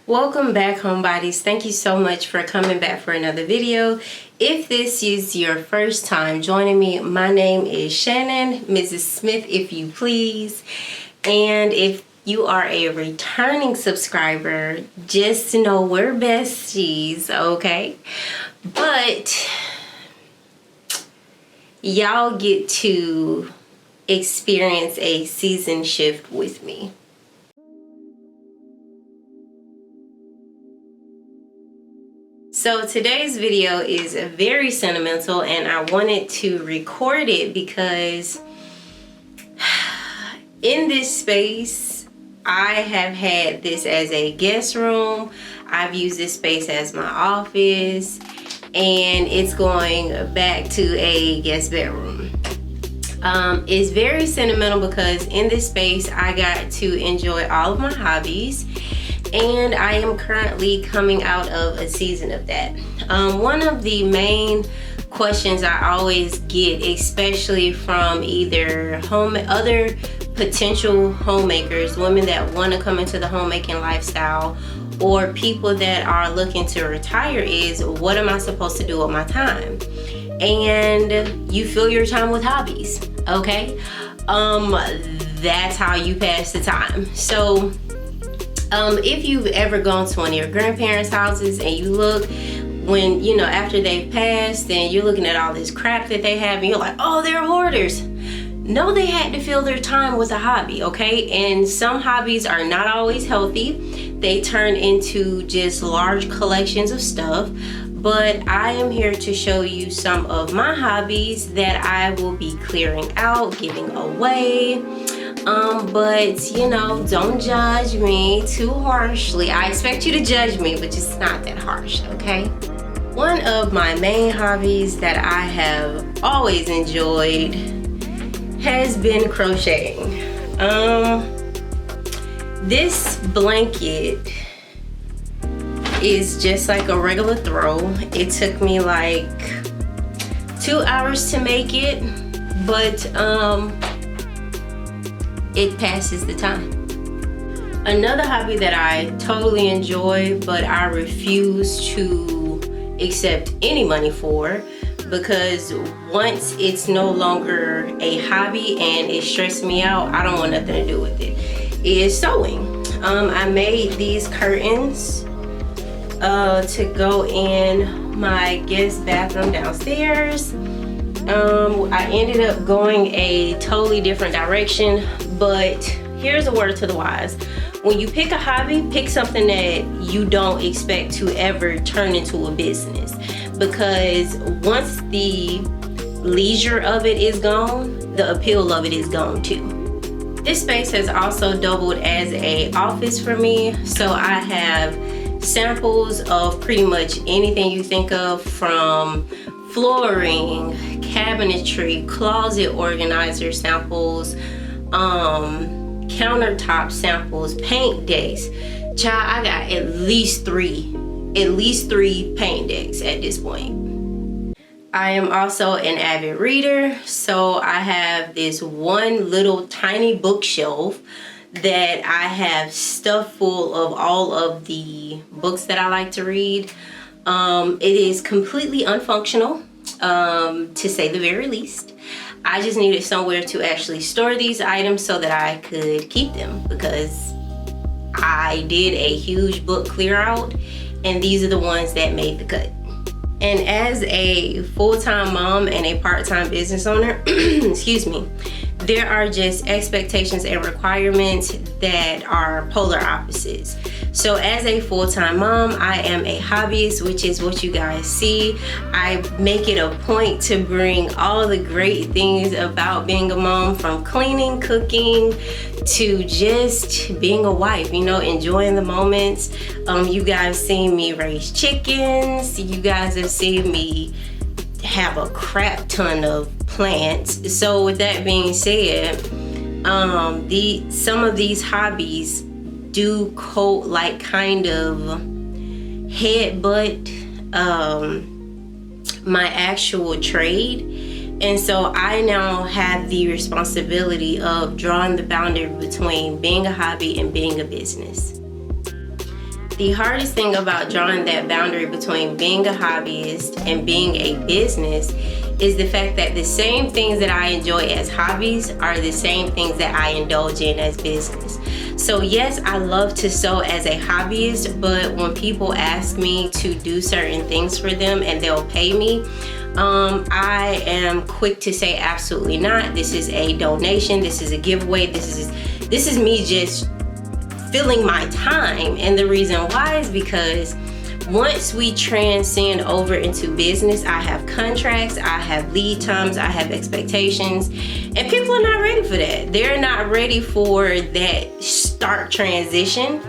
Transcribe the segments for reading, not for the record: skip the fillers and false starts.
Welcome back, homebodies. Thank you so much for coming back for another video. If this is your first time joining me, my name is Shannon, Mrs. Smith, if you please. And if you are a returning subscriber, just know we're besties, okay? But y'all get to experience a season shift with me. So today's video is very sentimental, and I wanted to record it because in this space, I have had this as a guest room. I've used this space as my office, and it's going back to a guest bedroom. It's very sentimental because in this space, I got to enjoy all of my hobbies. And I am currently coming out of a season of that. One of the main questions I always get, especially from either other potential homemakers, women that want to come into the homemaking lifestyle, or people that are looking to retire, is what am I supposed to do with my time? And you fill your time with hobbies, okay? That's how you pass the time. So if you've ever gone to one of your grandparents' houses and you look, when, you know, after they've passed, and you're looking at all this crap that they have, and you're like, oh, they're hoarders. No, they had to fill their time with a hobby, okay? And some hobbies are not always healthy. They turn into just large collections of stuff. But I am here to show you some of my hobbies that I will be clearing out, giving away. But you know, don't judge me too harshly. I expect you to judge me, but it's not that harsh, okay? One of my main hobbies that I have always enjoyed has been crocheting. This blanket is just like a regular throw. It took me like 2 hours to make it, but it passes the time. Another hobby that I totally enjoy, but I refuse to accept any money for, because once it's no longer a hobby and it stresses me out, I don't want nothing to do with it, is sewing. I made these curtains to go in my guest bathroom downstairs. I ended up going a totally different direction, but here's a word to the wise. When you pick a hobby, pick something that you don't expect to ever turn into a business, because once the leisure of it is gone, the appeal of it is gone too. This space has also doubled as an office for me, so I have samples of pretty much anything you think of, from flooring, cabinetry, closet organizer samples, countertop samples, paint decks. Child, I got at least three paint decks at this point. I am also an avid reader, so I have this one little tiny bookshelf that I have stuffed full of all of the books that I like to read. It is completely unfunctional, to say the very least. I just needed somewhere to actually store these items so that I could keep them, because I did a huge book clear out, and these are the ones that made the cut. And as a full-time mom and a part-time business owner, excuse me, there are just expectations and requirements that are polar opposites. So as a full-time mom, I am a hobbyist, which is what you guys see. I make it a point to bring all the great things about being a mom, from cleaning, cooking, to just being a wife, you know, enjoying the moments. You guys seen me raise chickens. You guys have seen me have a crap ton of plants. So with that being said, some of these hobbies do kind of headbutt my actual trade, and so I now have the responsibility of drawing the boundary between being a hobby and being a business. The hardest thing about drawing that boundary between being a hobbyist and being a business is the fact that the same things that I enjoy as hobbies are the same things that I indulge in as business. So yes, I love to sew as a hobbyist, but when people ask me to do certain things for them and they'll pay me, I am quick to say absolutely not. This is a donation, this is a giveaway, this is me just filling my time. And the reason why is because once we transcend over into business, I have contracts, I have lead times, I have expectations, and people are not ready for that. They're not ready for that stark transition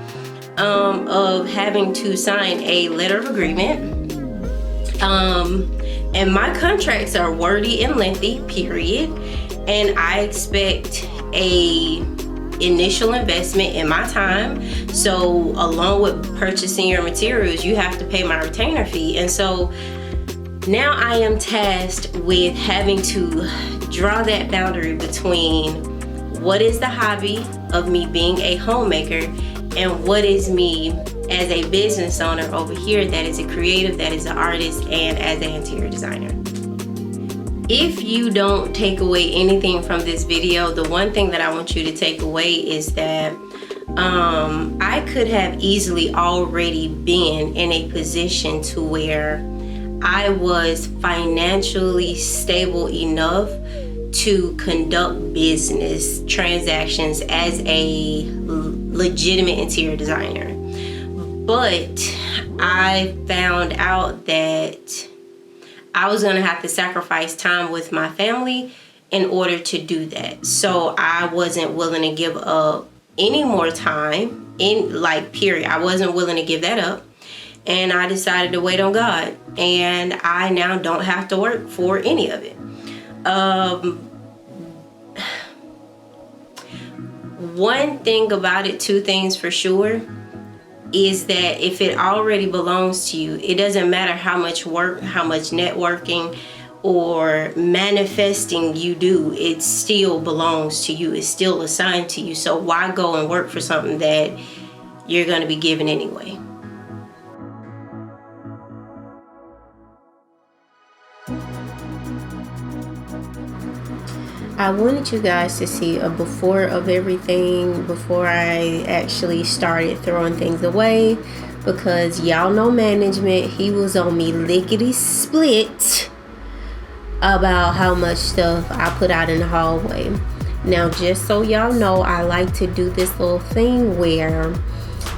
of having to sign a letter of agreement. And my contracts are wordy and lengthy, period. And I expect a initial investment in my time. So along with purchasing your materials, you have to pay my retainer fee. And so now I am tasked with having to draw that boundary between what is the hobby of me being a homemaker and what is me as a business owner over here that is a creative, that is an artist, and as an interior designer. If you don't take away anything from this video, the one thing that I want you to take away is that I could have easily already been in a position to where I was financially stable enough to conduct business transactions as a legitimate interior designer. But I found out that I was gonna have to sacrifice time with my family in order to do that. So I wasn't willing to give up any more time period. I wasn't willing to give that up. And I decided to wait on God. And I now don't have to work for any of it. One thing about it, two things for sure, is that if it already belongs to you, it doesn't matter how much work, how much networking or manifesting you do, it still belongs to you. It's still assigned to you. So why go and work for something that you're going to be given anyway? I wanted you guys to see a before of everything before I actually started throwing things away, because y'all know management, he was on me lickety split about how much stuff I put out in the hallway. Now, just so y'all know, I like to do this little thing where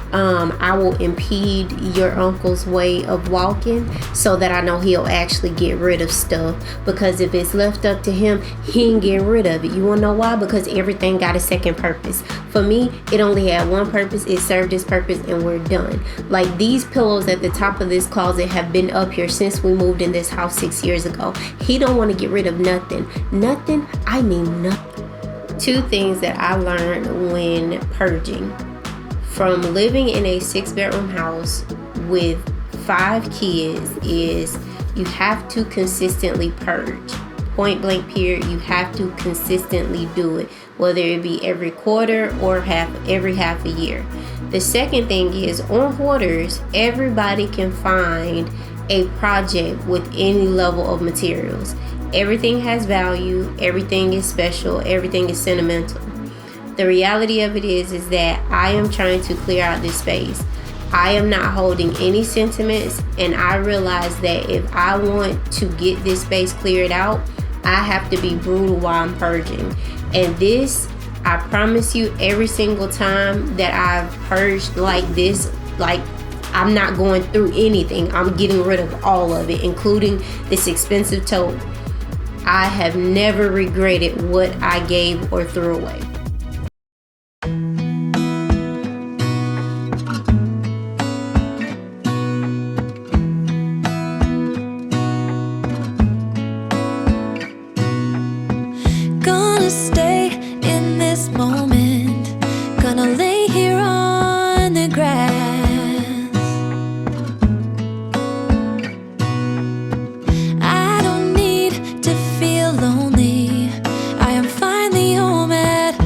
I will impede your uncle's way of walking so that I know he'll actually get rid of stuff, because if it's left up to him, he ain't getting rid of it. You wanna know why? Because everything got a second purpose. For me, it only had one purpose. It served its purpose and we're done. Like these pillows at the top of this closet have been up here since we moved in this house 6 years ago. He don't want to get rid of nothing. I mean nothing. Two things that I learned when purging. From living in a 6-bedroom house with 5 kids is you have to consistently purge. Point blank period, you have to consistently do it, whether it be every quarter or every half a year. The second thing is, on Hoarders, everybody can find a project with any level of materials. Everything has value, everything is special, everything is sentimental. The reality of it is that I am trying to clear out this space. I am not holding any sentiments, and I realize that if I want to get this space cleared out, I have to be brutal while I'm purging. And this, I promise you, every single time that I've purged like this, like I'm not going through anything. I'm getting rid of all of it, including this expensive tote. I have never regretted what I gave or threw away. Stay in this moment, gonna lay here on the grass. I don't need to feel lonely. I am finally home at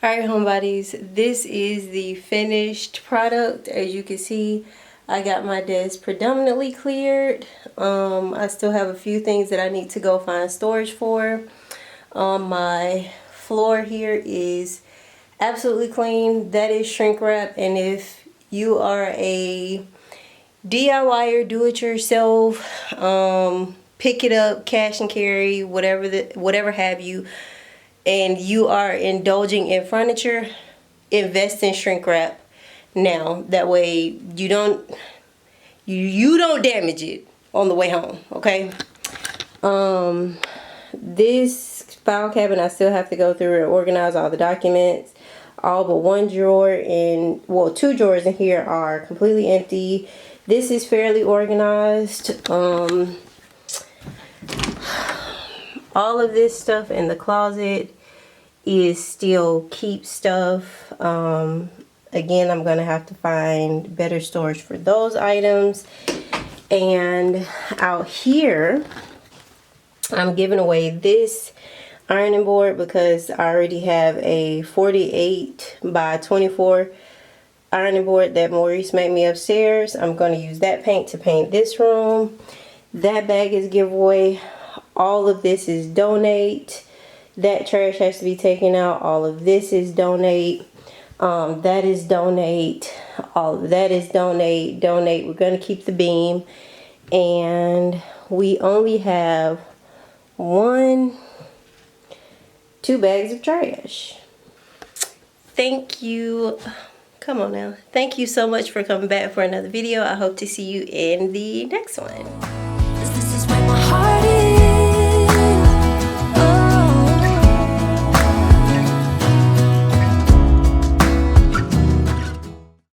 Alright, homebodies, this is the finished product. As you can see, I got my desk predominantly cleared. I still have a few things that I need to go find storage for. My floor here is absolutely clean. That is shrink wrap, and if you are a DIYer, do it yourself, pick it up, cash and carry, whatever have you, and you are indulging in furniture, invest in shrink wrap now. That way you don't damage it on the way home, okay? This file cabinet, I still have to go through and organize all the documents. All but one drawer and, well, two drawers in here are completely empty. This is fairly organized. All of this stuff in the closet is still keep stuff. Again, I'm gonna have to find better storage for those items. And out here, I'm giving away this ironing board because I already have a 48 by 24 ironing board that Maurice made me upstairs. I'm going to use that paint to paint this room. That bag is giveaway. All of this is donate. That trash has to be taken out. All of this is donate. That is donate. All of that is donate. Donate. We're going to keep the beam. And we only have 2 bags of trash. Thank you. Come on now. Thank you so much for coming back for another video. I hope to see you in the next one.